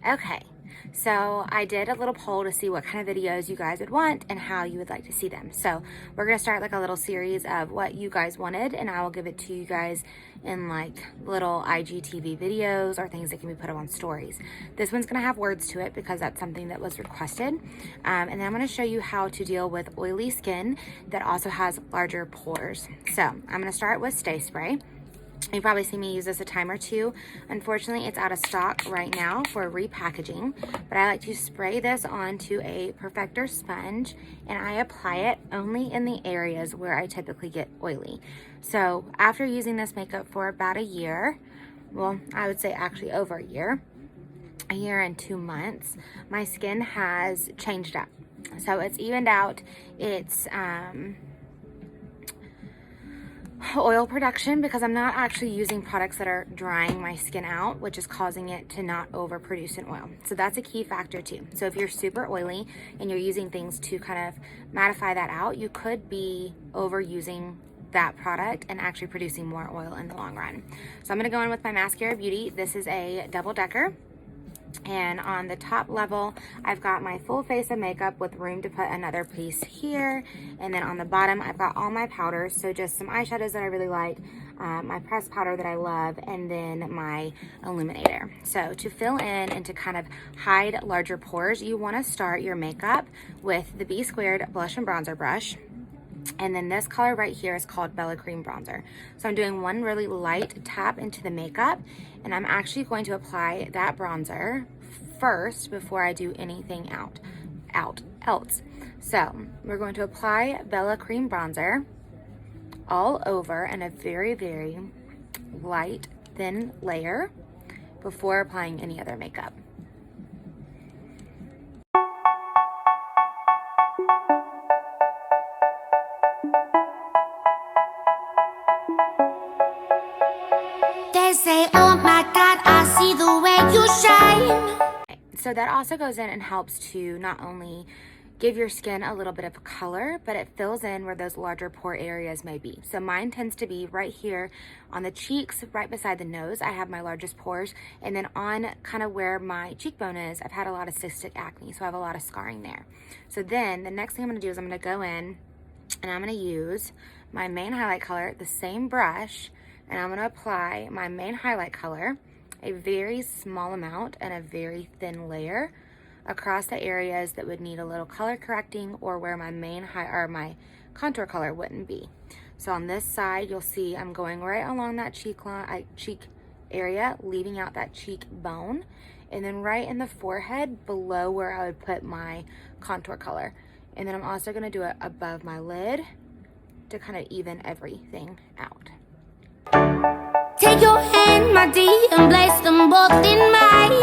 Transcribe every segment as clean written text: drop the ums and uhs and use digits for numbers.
Okay, so I did a little poll to see what kind of videos you guys would want and how you would like to see them. So we're gonna start like a little series of what you guys wanted, and I will give it to you guys in like little IGTV videos or things that can be put up on stories. This one's gonna have words to it because that's something that was requested. And then I'm gonna show you how to deal with oily skin that also has larger pores. So I'm gonna start with Stay Spray. You've probably seen me use this a time or two. Unfortunately, it's out of stock right now for repackaging, but I like to spray this onto a perfector sponge and I apply it only in the areas where I typically get oily. So after using this makeup for about a year, well, I would say actually over a year and 2 months, my skin has changed up. So it's evened out. It's oil production because I'm not actually using products that are drying my skin out, which is causing it to not overproduce an oil. So that's a key factor too. So if you're super oily and you're using things to kind of mattify that out, you could be overusing that product and actually producing more oil in the long run. So I'm gonna go in with my Maskcara Beauty. This is a double decker. And on the top level, I've got my full face of makeup with room to put another piece here. And then on the bottom, I've got all my powders. So just some eyeshadows that I really like, my pressed powder that I love, and then my Illuminator. So to fill in and to kind of hide larger pores, you want to start your makeup with the B Squared Blush and Bronzer brush. And then this color right here is called Bella Cream Bronzer. So I'm doing one really light tap into the makeup, and I'm actually going to apply that bronzer first before I do anything else. So we're going to apply Bella Cream Bronzer all over in a very, very light, thin layer before applying any other makeup. Say, oh my God, I see the way you shine. So that also goes in and helps to not only give your skin a little bit of color, but it fills in where those larger pore areas may be. So mine tends to be right here on the cheeks, right beside the nose. I have my largest pores. And then on kind of where my cheekbone is, I've had a lot of cystic acne, so I have a lot of scarring there. So then the next thing I'm gonna do is I'm gonna go in and I'm gonna use my main highlight color, the same brush, and I'm gonna apply my main highlight color, a very small amount and a very thin layer across the areas that would need a little color correcting or where my my contour color wouldn't be. So on this side, you'll see I'm going right along that cheek area, leaving out that cheekbone, and then right in the forehead below where I would put my contour color. And then I'm also gonna do it above my lid to kind of even everything out. Take your hand, my dear, and place them both in mine.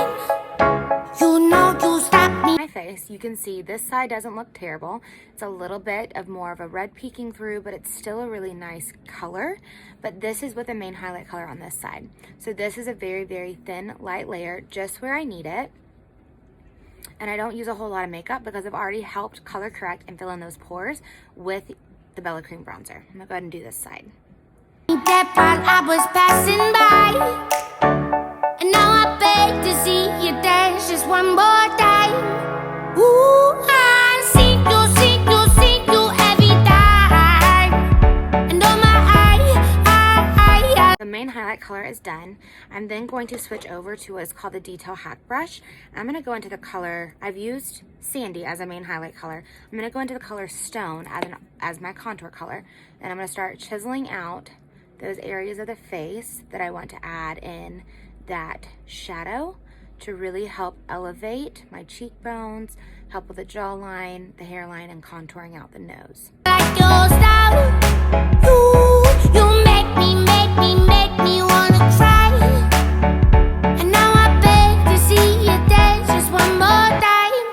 You know you stopped me. My face, you can see this side doesn't look terrible. It's a little bit of more of a red peeking through, but it's still a really nice color. But this is with the main highlight color on this side. So this is a very, very thin, light layer, just where I need it. And I don't use a whole lot of makeup because I've already helped color correct and fill in those pores with the Bella Cream Bronzer. I'm gonna go ahead and do this side. That while I was passing by, and now I beg to see you dance just one more time. Ooh, I see you every time. And oh my The main highlight color is done. I'm then going to switch over to what is called the Detail HAC brush. I'm gonna go into the color, I've used Sandy as a main highlight color. I'm gonna go into the color Stone as my contour color. And I'm gonna start chiseling out those areas of the face that I want to add in that shadow to really help elevate my cheekbones, help with the jawline, the hairline, and contouring out the nose. like your style. You make me wanna cry. And now I beg to see you dance just one more time.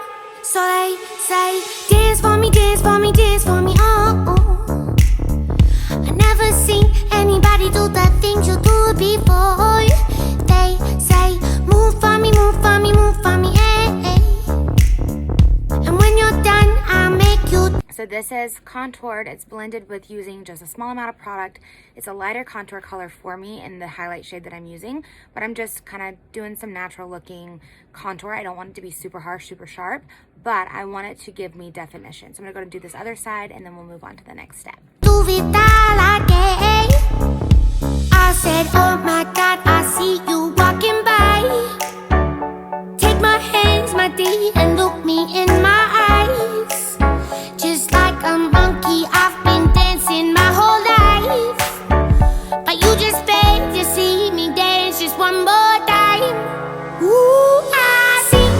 So they say, dance for me, dance for me, dance for me, oh. I never seen anybody do the things you do before. They say, move for me, move for me, move for me, eh. And when you're done, I'll make you. So this is contoured. It's blended with using just a small amount of product. It's a lighter contour color for me in the highlight shade that I'm using, but I'm just kind of doing some natural looking contour. I don't want it to be super harsh, super sharp, but I want it to give me definition. So I'm gonna go and do this other side, and then we'll move on to the next step. I said, oh my God, I see you walking by. Take my hands, my D, and look me in my eyes. Just like a monkey, I've been dancing my whole life. But you just beg to see me dance just one more time. Ooh, I sing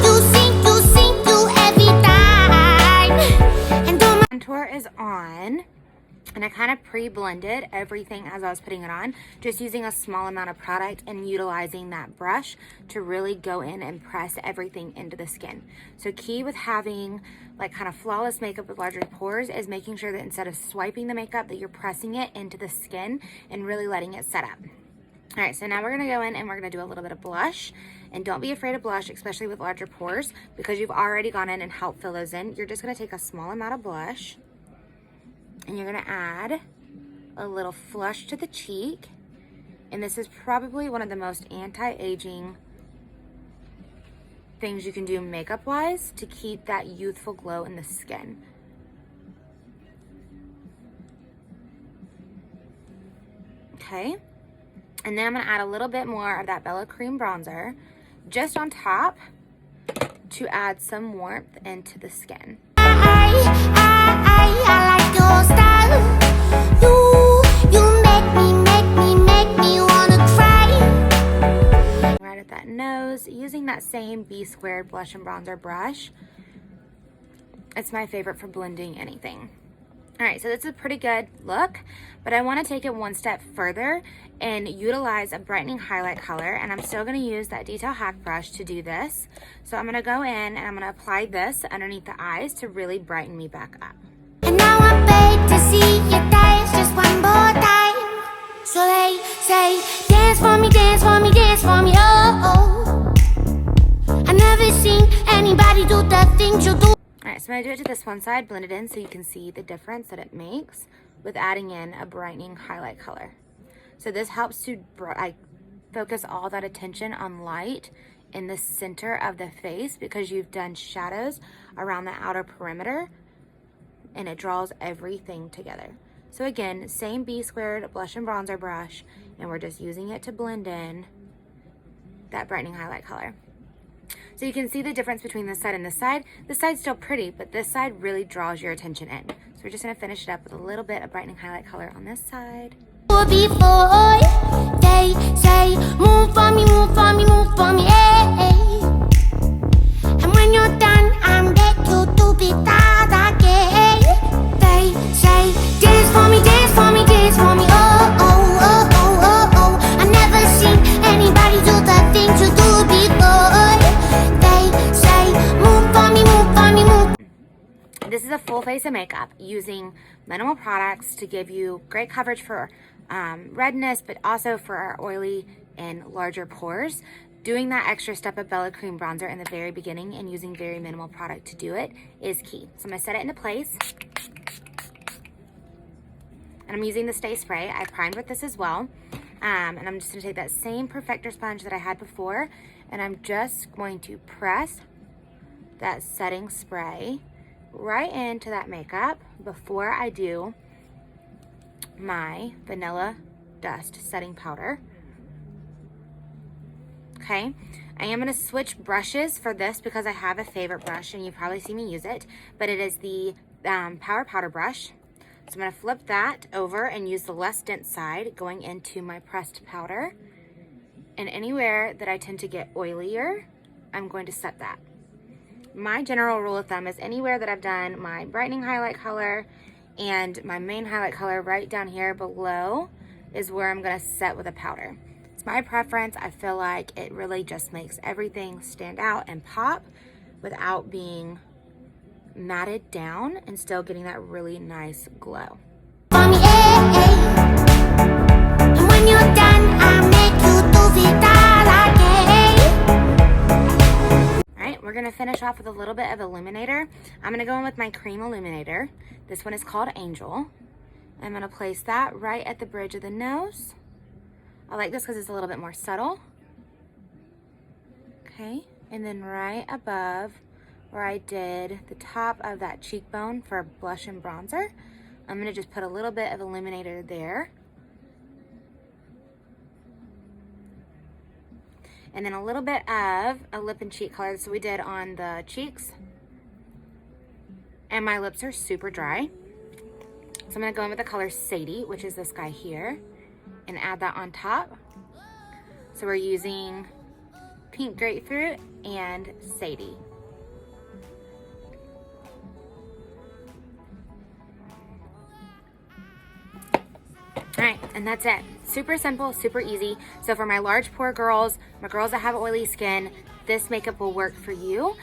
you every time. And do my Contour is on. And I kind of pre-blended everything as I was putting it on, just using a small amount of product and utilizing that brush to really go in and press everything into the skin. So key with having like kind of flawless makeup with larger pores is making sure that instead of swiping the makeup that you're pressing it into the skin and really letting it set up. All right, so now we're gonna go in and we're gonna do a little bit of blush. And don't be afraid of blush, especially with larger pores, because you've already gone in and helped fill those in. You're just gonna take a small amount of blush, and you're gonna add a little flush to the cheek. And this is probably one of the most anti-aging things you can do makeup wise to keep that youthful glow in the skin. Okay, and then I'm gonna add a little bit more of that Bella Cream bronzer just on top to add some warmth into the skin. I like your style. You make me wanna cry. Right at that nose, using that same B squared blush and bronzer brush. It's my favorite for blending anything. All right, so this is a pretty good look, but I want to take it one step further and utilize a brightening highlight color, and I'm still going to use that Detail HAC brush to do this. So I'm going to go in and I'm going to apply this underneath the eyes to really brighten me back up. And now I beg to see you dance just one more time. So they say, dance for me, dance for me, dance for me, oh, oh. I never seen anybody do the things you do. All right, so I'm gonna do it to this one side, blend it in so you can see the difference that it makes with adding in a brightening highlight color. So this helps to focus all that attention on light in the center of the face because you've done shadows around the outer perimeter, and it draws everything together. So again, same B squared blush and bronzer brush, and we're just using it to blend in that brightening highlight color. So you can see the difference between this side and this side. This side's still pretty, but this side really draws your attention in. So we're just gonna finish it up with a little bit of brightening highlight color on this side. Before they say, move for me, move for me, move for me, hey. And when you're done, I'm back to be that again. They say, dance for me, dance for me, dance for me, oh, oh, oh, oh, oh, oh. I never seen anybody do the things you do before. This is a full face of makeup using minimal products to give you great coverage for redness, but also for our oily and larger pores. Doing that extra step of Bella Cream bronzer in the very beginning and using very minimal product to do it is key. So I'm gonna set it into place. And I'm using the Stay Spray. I primed with this as well. And I'm just gonna take that same perfector sponge that I had before, and I'm just going to press that setting spray right into that makeup before I do my Vanilla Dust setting powder. Okay, I am going to switch brushes for this because I have a favorite brush and you've probably seen me use it, but it is the Power Powder brush. So I'm going to flip that over and use the less dense side going into my pressed powder. And anywhere that I tend to get oilier, I'm going to set that. My general rule of thumb is anywhere that I've done my brightening highlight color and my main highlight color right down here below is where I'm going to set with a powder. It's my preference. I feel like it really just makes everything stand out and pop without being matted down and still getting that really nice glow. And when you're done, I make you do it all again. All right, we're we're gonna finish off with a little bit of Illuminator. I'm gonna go in with my cream Illuminator. This one is called Angel. I'm gonna place that right at the bridge of the nose. I like this because it's a little bit more subtle. Okay, and then right above where I did the top of that cheekbone for blush and bronzer, I'm gonna just put a little bit of Illuminator there. And then a little bit of a lip and cheek color. So we did on the cheeks. And my lips are super dry. So I'm gonna go in with the color Sadie, which is this guy here, and add that on top. So we're using Pink Grapefruit and Sadie. All right, and that's it. Super simple, super easy. So for my large pore girls, my girls that have oily skin, this makeup will work for you.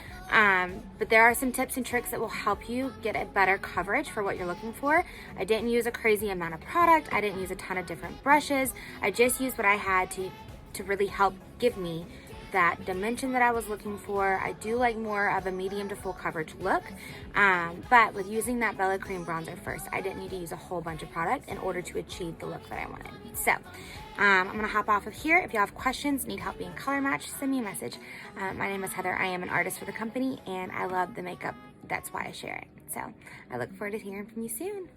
But there are some tips and tricks that will help you get a better coverage for what you're looking for. I didn't use a crazy amount of product. I didn't use a ton of different brushes. I just used what I had to really help give me that dimension that I was looking for. I do like more of a medium to full coverage look, but with using that Bella Cream bronzer first, I didn't need to use a whole bunch of product in order to achieve the look that I wanted. So I'm gonna hop off of here. If you have questions, need help being color matched, send me a message. My name is Heather. I am an artist for the company, and I love the makeup. That's why I share it. So I look forward to hearing from you soon.